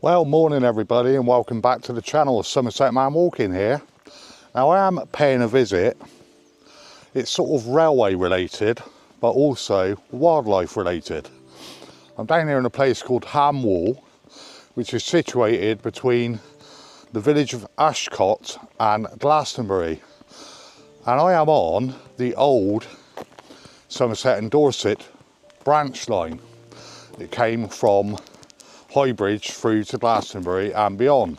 Well, morning everybody, and welcome back to the channel of Somerset Man Walking here. Now I am paying a visit. It's sort of railway related, but also wildlife related. I'm down here in a place called Ham, which is situated between the village of Ashcott and Glastonbury. And I am on the old Somerset and Dorset branch line. It came from Highbridge through to Glastonbury and beyond.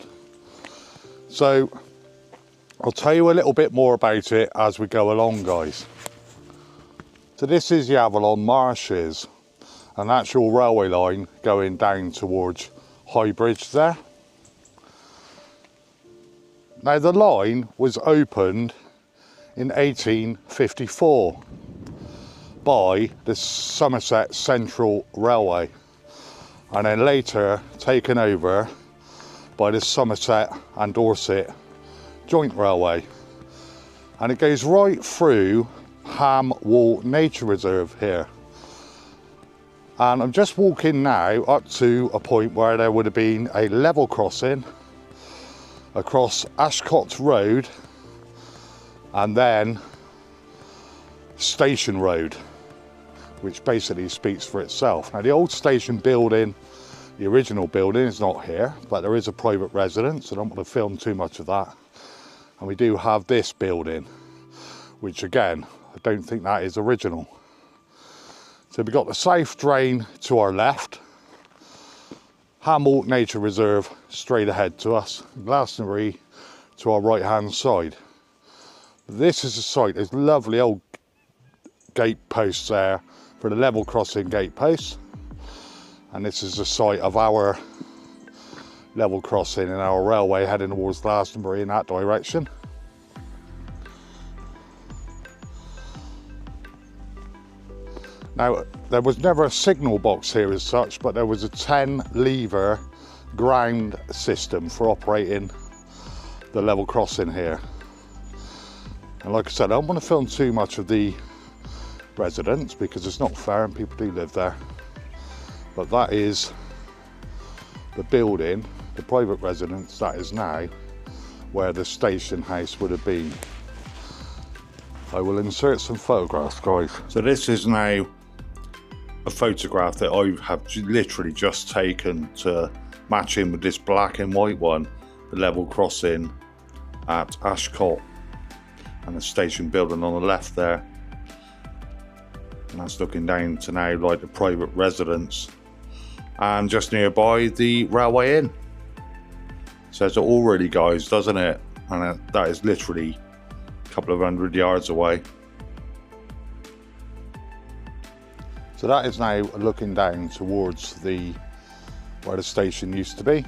So I'll tell you a little bit more about it as we go along, guys. So this is the Avalon Marshes, an actual railway line going down towards Highbridge there. Now the line was opened in 1854 by the Somerset Central Railway, and then later taken over by the Somerset and Dorset Joint Railway. And it goes right through Ham Nature Reserve here. And I'm just walking now up to a point where there would have been a level crossing across Ashcott Road and then Station Road, which basically speaks for itself. Now the old station building, the original building, is not here, but there is a private residence. I don't want to film too much of that. And we do have this building, which again, I don't think that is original. So we've got the South Drain to our left, Ham Nature Reserve straight ahead to us, Glastonbury to our right hand side. This is the site. There's lovely old gate posts there for the level crossing gate posts, and this is the site of our level crossing in our railway heading towards Glastonbury in that direction. Now there was never a signal box here as such, but there was a 10 lever ground system for operating the level crossing here. And like I said, I don't want to film too much of the residents because it's not fair and people do live there. But that is the building, the private residence that is now where the station house would have been. I will insert some photographs, guys. So this is now a photograph that I have literally just taken to match in with this black and white one, the level crossing at Ashcott and the station building on the left there. And that's looking down to now like the private residence, and just nearby the railway inn. Says it all really, guys, doesn't it? And that is literally a couple of 100 yards away. So that is now looking down towards where the station used to be,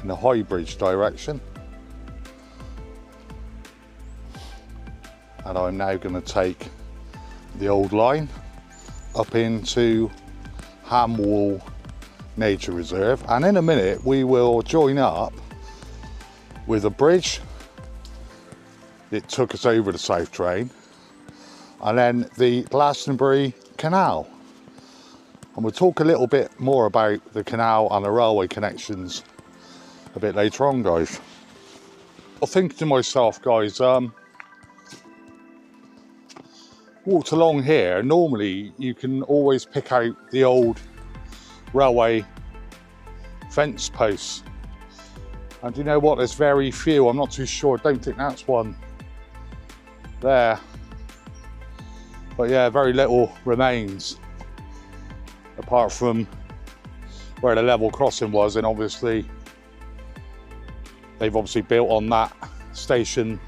in the Highbridge direction. And I'm now going to take the old line up into Ham Nature Reserve, and in a minute we will join up with a bridge that took us over the South Drain, and then the Glastonbury Canal. And we'll talk a little bit more about the canal and the railway connections a bit later on, guys. I think to myself, guys, walked along here, normally you can always pick out the old railway fence posts, and you know what, there's very few. I'm not too sure, I don't think that's one there, but yeah, very little remains apart from where the level crossing was. And obviously they've built on that station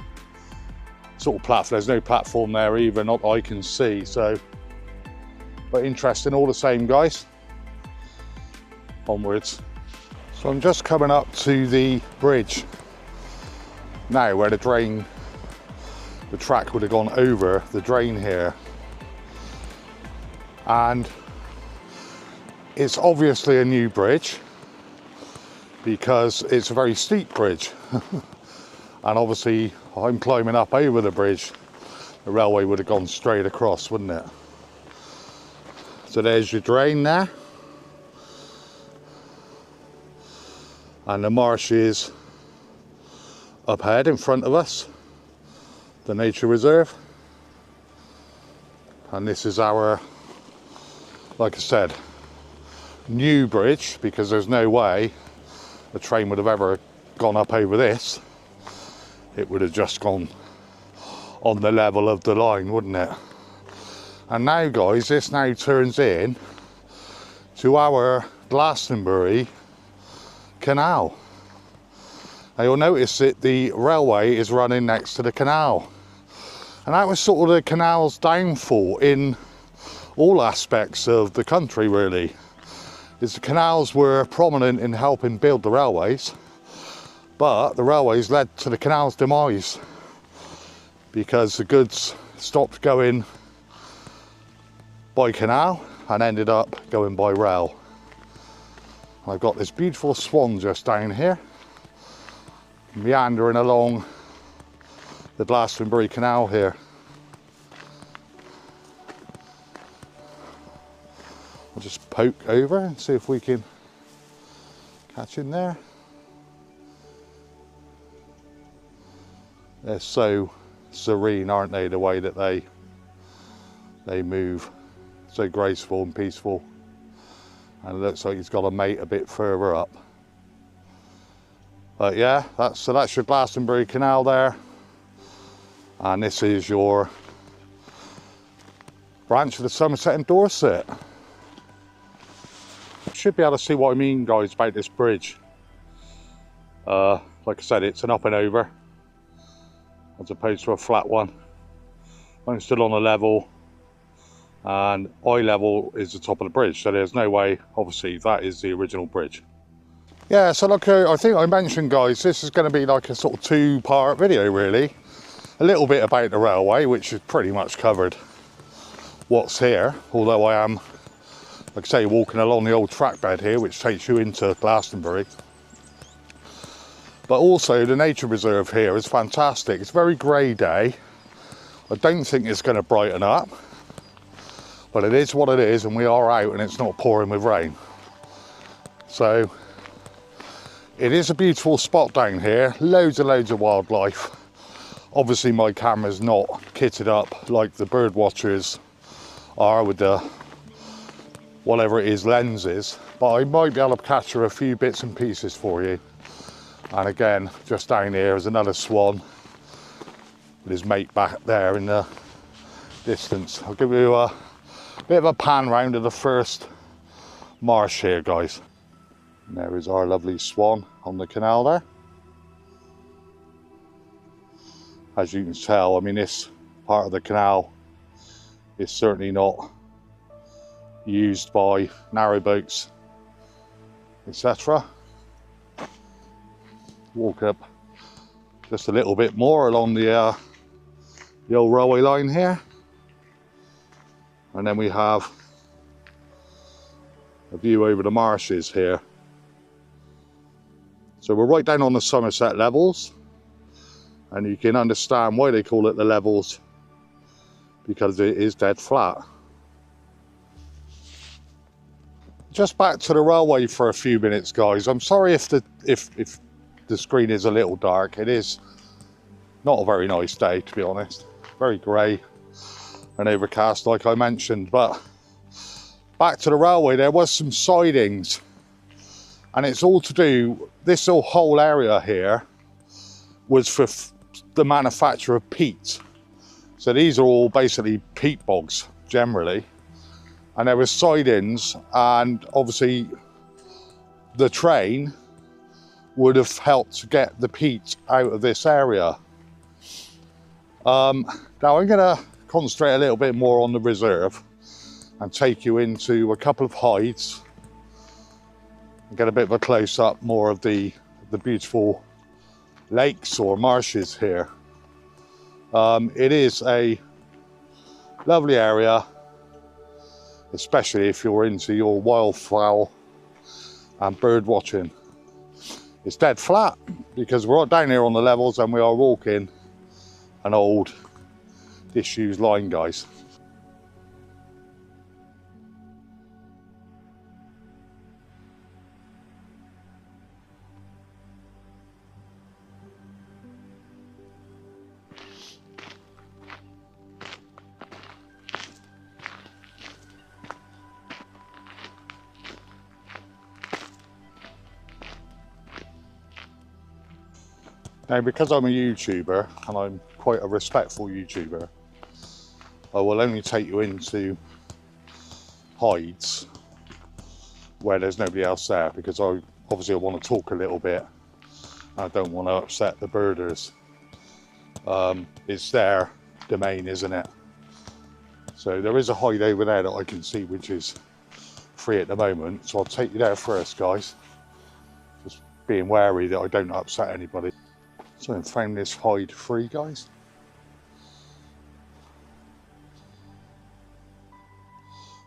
sort of platform. There's no platform there either, not that I can see. So, but interesting all the same, guys. Onwards. So I'm just coming up to the bridge now where the track would have gone over the drain here, and it's obviously a new bridge because it's a very steep bridge. And obviously I'm climbing up over the bridge. The railway would have gone straight across, wouldn't it? So there's your drain there. And the marshes up ahead in front of us, the nature reserve. And this is our, like I said, new bridge, because there's no way the train would have ever gone up over this. It would have just gone on the level of the line, wouldn't it? And now guys, this now turns in to our Glastonbury canal. Now you'll notice that the railway is running next to the canal. And that was sort of the canal's downfall in all aspects of the country really. Is the canals were prominent in helping build the railways, but the railways led to the canal's demise because the goods stopped going by canal and ended up going by rail. I've got this beautiful swan just down here, meandering along the Glastonbury Canal here. I'll just poke over and see if we can catch in there. They're so serene, aren't they, the way that they move. So graceful and peaceful. And it looks like he's got a mate a bit further up. But yeah, that's your Glastonbury Canal there. And this is your branch of the Somerset and Dorset. Should be able to see what I mean, guys, about this bridge. Like I said, it's an up and over as opposed to a flat one. I'm still on a level, and eye level is the top of the bridge, so there's no way, obviously, that is the original bridge. Yeah, so like I think I mentioned, guys, this is going to be like a sort of two-part video, really. A little bit about the railway, which is pretty much covered what's here, although I am, like I say, walking along the old track bed here, which takes you into Glastonbury. But also the nature reserve here is fantastic. It's a very grey day. I don't think it's going to brighten up, but it is what it is, and we are out and it's not pouring with rain. So it is a beautiful spot down here, loads and loads of wildlife. Obviously my camera's not kitted up like the bird watchers are with the whatever it is lenses, but I might be able to capture a few bits and pieces for you. And again, just down here is another swan with his mate back there in the distance. I'll give you a bit of a pan round of the first marsh here, guys. And there is our lovely swan on the canal there. As you can tell, I mean, this part of the canal is certainly not used by narrowboats, etc. Walk up just a little bit more along the old railway line here, and then we have a view over the marshes here. So we're right down on the Somerset levels, and you can understand why they call it the levels, because it is dead flat. Just back to the railway for a few minutes, guys. I'm sorry if the screen is a little dark. It is not a very nice day, to be honest. Very grey and overcast, like I mentioned. But back to the railway, there was some sidings, and it's all to do, this whole area here was for the manufacture of peat. So these are all basically peat bogs generally, and there were sidings, and obviously the train would have helped to get the peat out of this area. Now I'm going to concentrate a little bit more on the reserve and take you into a couple of hides and get a bit of a close-up more of the beautiful lakes or marshes here. It is a lovely area, especially if you're into your wildfowl and bird watching. It's dead flat because we're right down here on the levels and we are walking an old disused line, guys. Now, because I'm a YouTuber, and I'm quite a respectful YouTuber, I will only take you into hides where there's nobody else there, because I obviously want to talk a little bit. I don't want to upset the birders. It's their domain, isn't it? So there is a hide over there that I can see, which is free at the moment. So I'll take you there first, guys. Just being wary that I don't upset anybody. So I found this hide free, guys.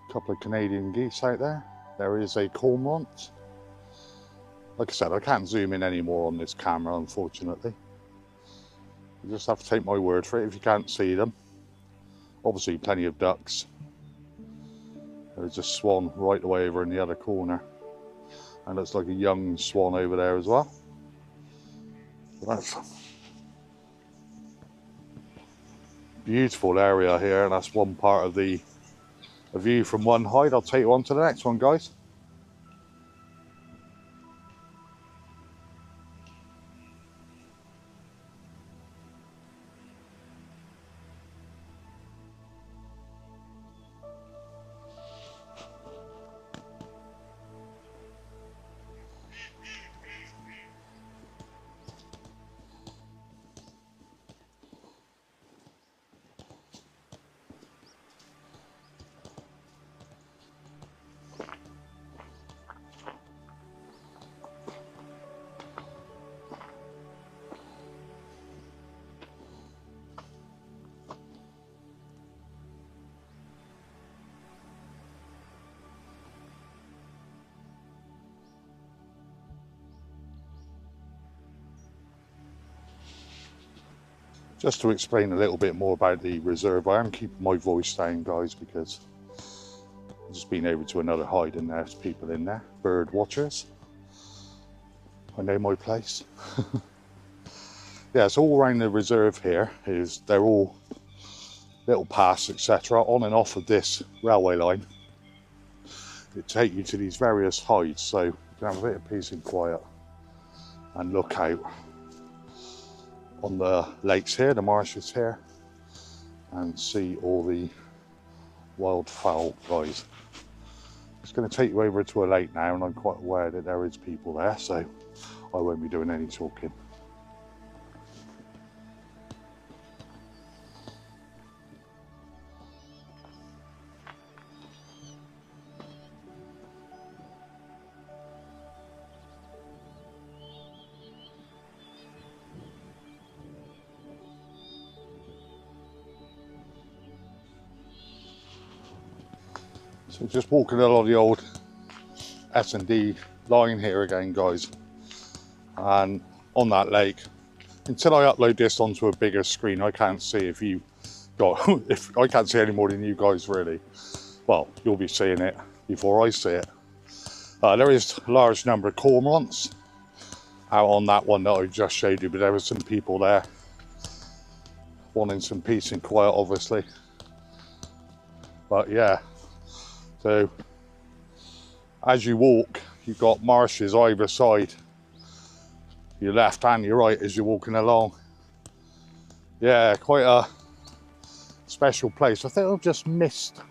A couple of Canadian geese out there. There is a cormorant. Like I said, I can't zoom in anymore on this camera, unfortunately. You just have to take my word for it if you can't see them. Obviously plenty of ducks. There's a swan right away over in the other corner. And looks like a young swan over there as well. But that's a beautiful area here, and that's one part of the view from one hide. I'll take you on to the next one, guys. Just to explain a little bit more about the reserve, I am keeping my voice down, guys, because I've just been over to another hide and there's people in there, bird watchers. I know my place. Yeah, so all around the reserve here they're all little paths, etc., on and off of this railway line. It take you to these various hides, so you can have a bit of peace and quiet and look out on the lakes here, the marshes here, and see all the wildfowl, guys. It's going to take you over to a lake now, and I'm quite aware that there is people there, so I won't be doing any talking. So just walking along the old S&D line here again, guys, and on that lake, until I upload this onto a bigger screen, I can't see if you got, if I can't see any more than you guys really. Well, you'll be seeing it before I see it. There is a large number of cormorants out on that one that I just showed you, but there were some people there wanting some peace and quiet, obviously. But yeah. So, as you walk, you've got marshes either side, your left and your right as you're walking along. Yeah, quite a special place. I think I've just missed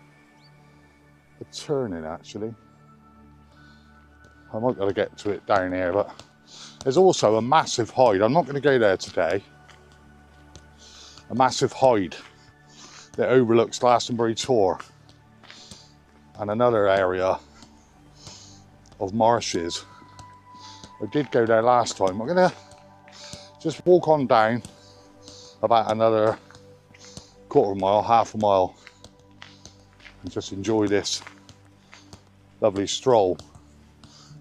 a turning, actually. I might be able to get to it down here, but there's also a massive hide. I'm not going to go there today. A massive hide that overlooks Glastonbury Tor. And another area of marshes. I did go there last time. I'm gonna just walk on down about another quarter of a mile, half a mile, and just enjoy this lovely stroll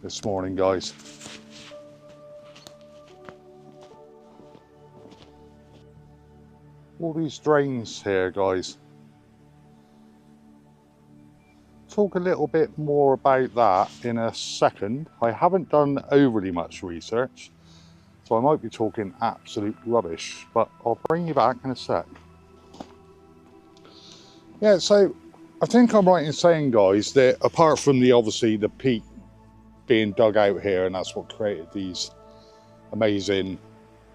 this morning, guys. All these drains here, guys. Talk a little bit more about that in a second. I haven't done overly much research, so I might be talking absolute rubbish, but I'll bring you back in a sec. Yeah, so I think I'm right in saying, guys, that apart from the obviously the peat being dug out here, and that's what created these amazing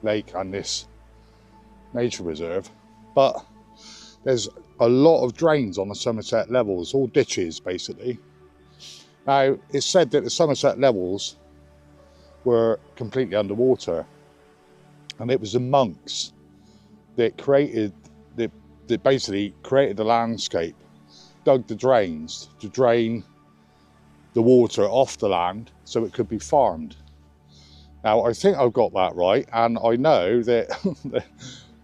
lake and this nature reserve, but there's a lot of drains on the Somerset levels, all ditches basically. Now, it's said that the Somerset levels were completely underwater, and it was the monks that basically created the landscape, dug the drains to drain the water off the land so it could be farmed. Now, I think I've got that right, and I know that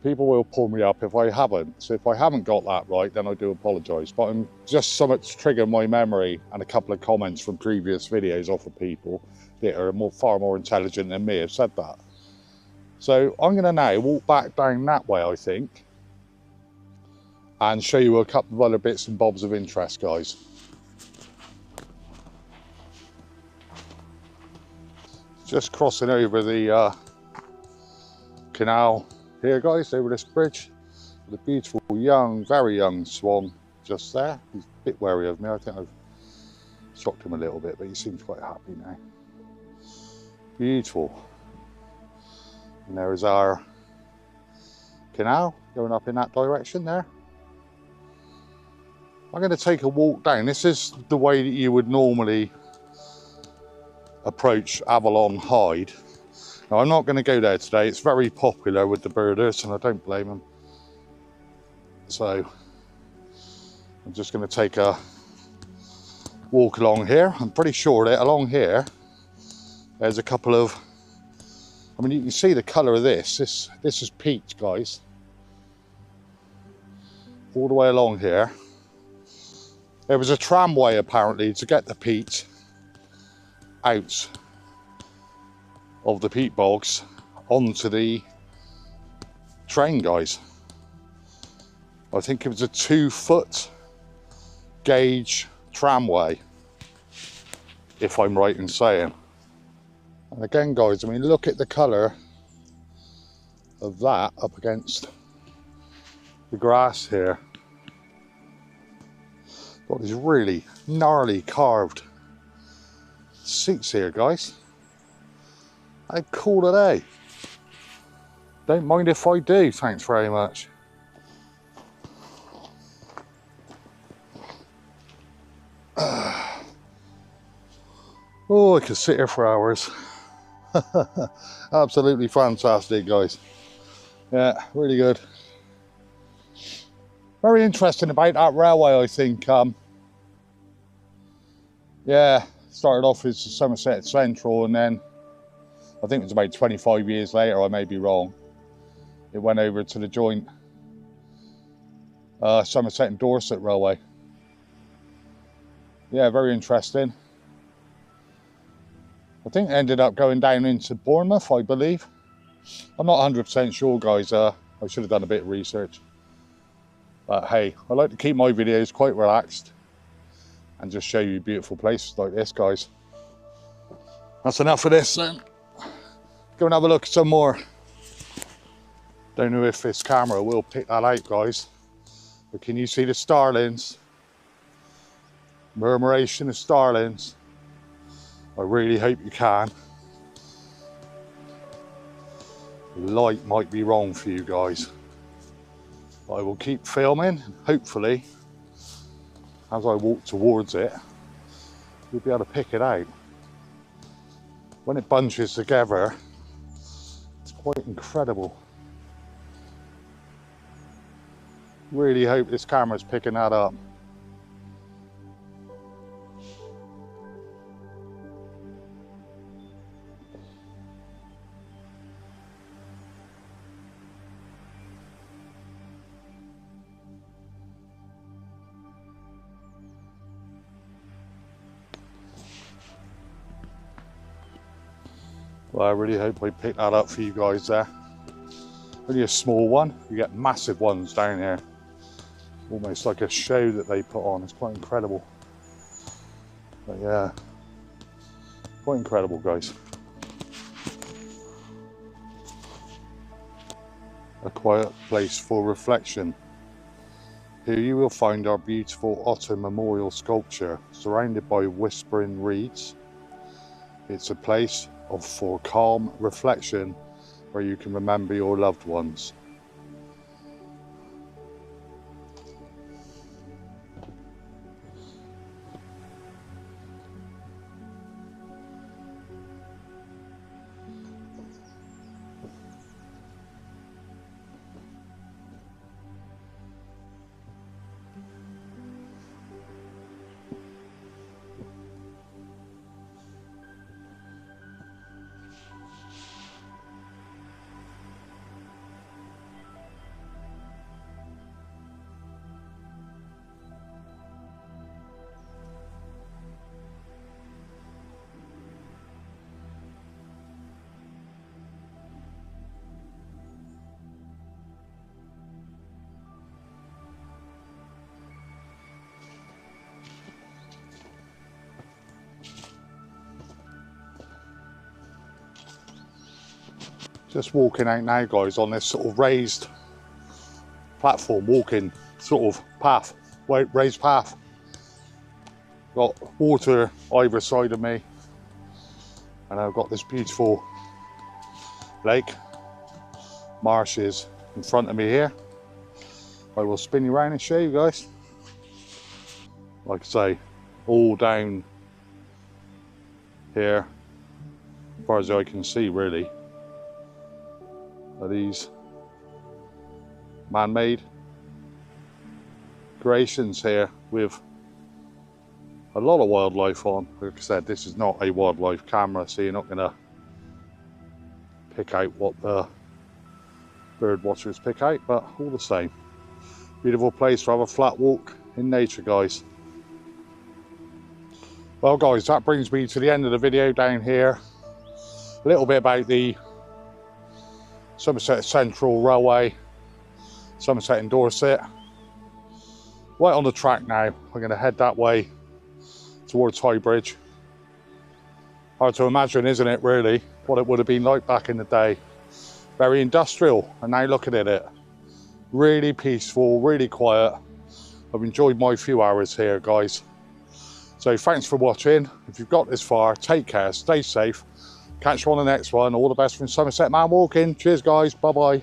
people will pull me up if I haven't. So if I haven't got that right, then I do apologise. But I'm just somewhat to trigger my memory and a couple of comments from previous videos off of people that are far more intelligent than me have said that. So I'm going to now walk back down that way, I think, and show you a couple of other bits and bobs of interest, guys. Just crossing over the canal here, guys, over this bridge, with a beautiful young, very young swan just there. He's a bit wary of me. I think I've shocked him a little bit, but he seems quite happy now. Beautiful. And there is our canal going up in that direction there. I'm going to take a walk down. This is the way that you would normally approach Avalon Hyde. Now, I'm not going to go there today. It's very popular with the birders, and I don't blame them. So I'm just going to take a walk along here. I'm pretty sure that along here there's a couple of, I mean, you can see the colour of this. This is peat, guys. All the way along here. There was a tramway apparently to get the peat out of the peat bogs onto the train, guys. I think it was a 2-foot gauge tramway, if I'm right in saying. And again, guys, I mean, look at the colour of that up against the grass here. Got these really gnarly carved seats here, guys. How cool are they? Don't mind if I do, thanks very much. Oh, I could sit here for hours. Absolutely fantastic, guys. Yeah, really good. Very interesting about that railway, I think. Yeah, started off as Somerset Central, and then I think it was about 25 years later, I may be wrong, it went over to the joint Somerset and Dorset railway. Yeah, very interesting. I think it ended up going down into Bournemouth, I believe. I'm not 100% sure, guys. I should have done a bit of research. But hey, I like to keep my videos quite relaxed and just show you beautiful places like this, guys. That's enough of this then. Go and have a look at some more. Don't know if this camera will pick that out, guys. But can you see the starlings? Murmuration of starlings. I really hope you can. The light might be wrong for you guys. But I will keep filming, and hopefully, as I walk towards it, you'll be able to pick it out. When it bunches together, it's quite incredible. Really hope this camera's picking that up. Well, I really hope I picked that up for you guys there. Only a small one. You get massive ones down here. Almost like a show that they put on. It's quite incredible. But yeah, quite incredible, guys. A quiet place for reflection. Here you will find our beautiful otter memorial sculpture surrounded by whispering reeds. It's a place for calm reflection where you can remember your loved ones. Just walking out now, guys, on this sort of raised platform, walking sort of path, raised path. Got water either side of me, and I've got this beautiful lake, marshes in front of me here. I will spin you around and show you guys. Like I say, all down here, as far as I can see, really, are these man-made creations here with a lot of wildlife on. Like I said, this is not a wildlife camera, so you're not going to pick out what the bird watchers pick out, but all the same, beautiful place to have a flat walk in nature, guys. Well, guys, that brings me to the end of the video down here. A little bit about the Somerset Central Railway, Somerset and Dorset. Right on the track now. I'm going to head that way towards High Bridge. Hard to imagine, isn't it, really, what it would have been like back in the day. Very industrial, and now looking at it, really peaceful, really quiet. I've enjoyed my few hours here, guys. So thanks for watching. If you've got this far, take care, stay safe. Catch you on the next one. All the best from Somerset Man Walking. Cheers, guys. Bye-bye.